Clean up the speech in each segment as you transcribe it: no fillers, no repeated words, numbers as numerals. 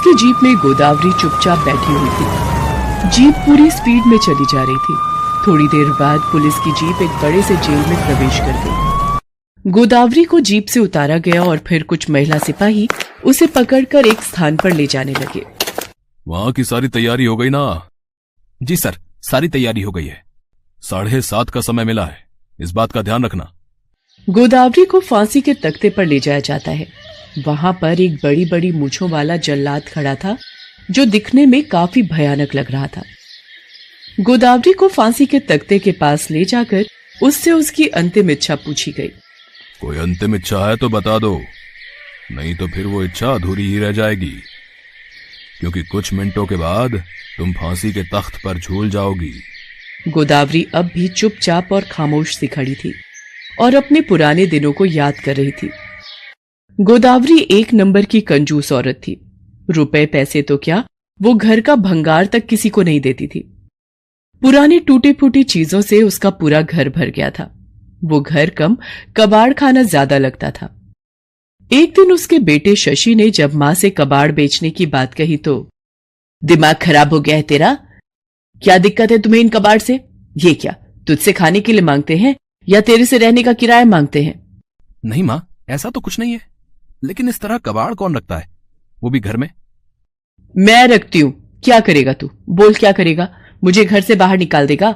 उसकी जीप में गोदावरी चुपचाप बैठी हुई थी। जीप पूरी स्पीड में चली जा रही थी। थोड़ी देर बाद पुलिस की जीप एक बड़े से जेल में प्रवेश कर गई। गोदावरी को जीप से उतारा गया और फिर कुछ महिला सिपाही उसे पकड़कर एक स्थान पर ले जाने लगे। वहां की सारी तैयारी हो गई ना? जी सर, सारी तैयारी हो गई है। 7:30 का समय मिला है, इस बात का ध्यान रखना। गोदावरी को फांसी के तख्ते पर ले जाया जाता है। वहां पर एक बड़ी बड़ी मूंछों वाला जल्लाद खड़ा था जो दिखने में काफी भयानक लग रहा था। गोदावरी को फांसी के तख्ते के पास ले जाकर उससे उसकी अंतिम इच्छा पूछी गई। कोई अंतिम इच्छा है तो बता दो, नहीं तो फिर वो इच्छा अधूरी ही रह जाएगी, क्योंकि कुछ मिनटों के बाद तुम फांसी के तख्त पर झूल जाओगी। गोदावरी अब भी चुपचाप और खामोश सी खड़ी थी और अपने पुराने दिनों को याद कर रही थी। गोदावरी एक नंबर की कंजूस औरत थी। रुपए पैसे तो क्या, वो घर का भंगार तक किसी को नहीं देती थी। पुरानी टूटी फूटी चीजों से उसका पूरा घर भर गया था। वो घर कम कबाड़ खाना ज्यादा लगता था। एक दिन उसके बेटे शशि ने जब मां से कबाड़ बेचने की बात कही तो, दिमाग खराब हो गया है तेरा? क्या दिक्कत है तुम्हें इन कबाड़ से? ये क्या तुझसे खाने के लिए मांगते हैं या तेरे से रहने का किराया मांगते हैं? नहीं मां, ऐसा तो कुछ नहीं है, लेकिन इस तरह कबाड़ कौन रखता है, वो भी घर में? मैं रखती हूं। क्या करेगा तू? बोल क्या करेगा? मुझे घर से बाहर निकाल देगा?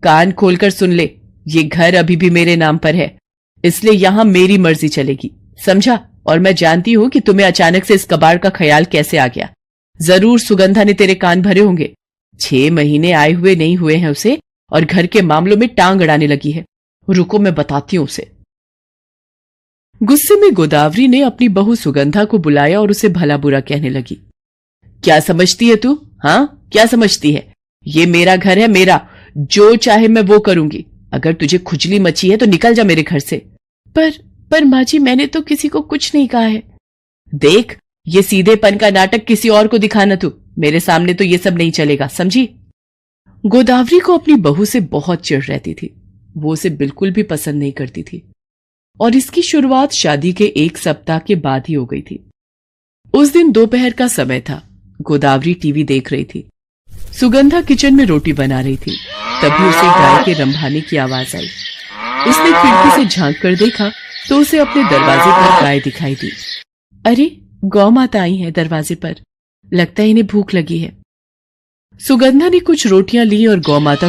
कान खोलकर सुन ले, ये घर अभी भी मेरे नाम पर है, इसलिए यहां मेरी मर्जी चलेगी, समझा? और मैं जानती हूं कि तुम्हें अचानक से इस कबाड़ का ख्याल कैसे आ गया। जरूर सुगंधा ने तेरे कान भरे होंगे। 6 महीने आए हुए नहीं हुए हैं उसे और घर के मामलों में टांग अड़ाने लगी है। रुको, मैं बताती हूं उसे। गुस्से में गोदावरी ने अपनी बहू सुगंधा को बुलाया और उसे भला बुरा कहने लगी। क्या समझती है तू? हां, क्या समझती है? ये मेरा घर है, मेरा, जो चाहे मैं वो करूंगी। अगर तुझे खुजली मची है तो निकल जा मेरे घर से। पर माँ जी, मैंने तो किसी को कुछ नहीं कहा है। देख, ये सीधेपन का नाटक किसी और को दिखाना, तू मेरे सामने तो ये सब नहीं चलेगा, समझी? गोदावरी को अपनी बहू से बहुत चिढ़ रहती थी। वो उसे बिल्कुल भी पसंद नहीं करती थी और इसकी शुरुआत शादी के 1 सप्ताह के बाद ही हो गई थी। उस दिन दोपहर का समय था। गोदावरी टीवी देख रही थी। सुगंधा किचन में रोटी बना रही थी। तभी उसे गाय के रंभाने की आवाज आई। उसने खिड़की से झांक कर देखा तो उसे अपने दरवाजे पर गाय दिखाई दी। अरे, गौ माता आई है दरवाजे पर, लगता है इन्हें भूख लगी है। सुगंधा ने कुछ रोटियां ली और गौ माता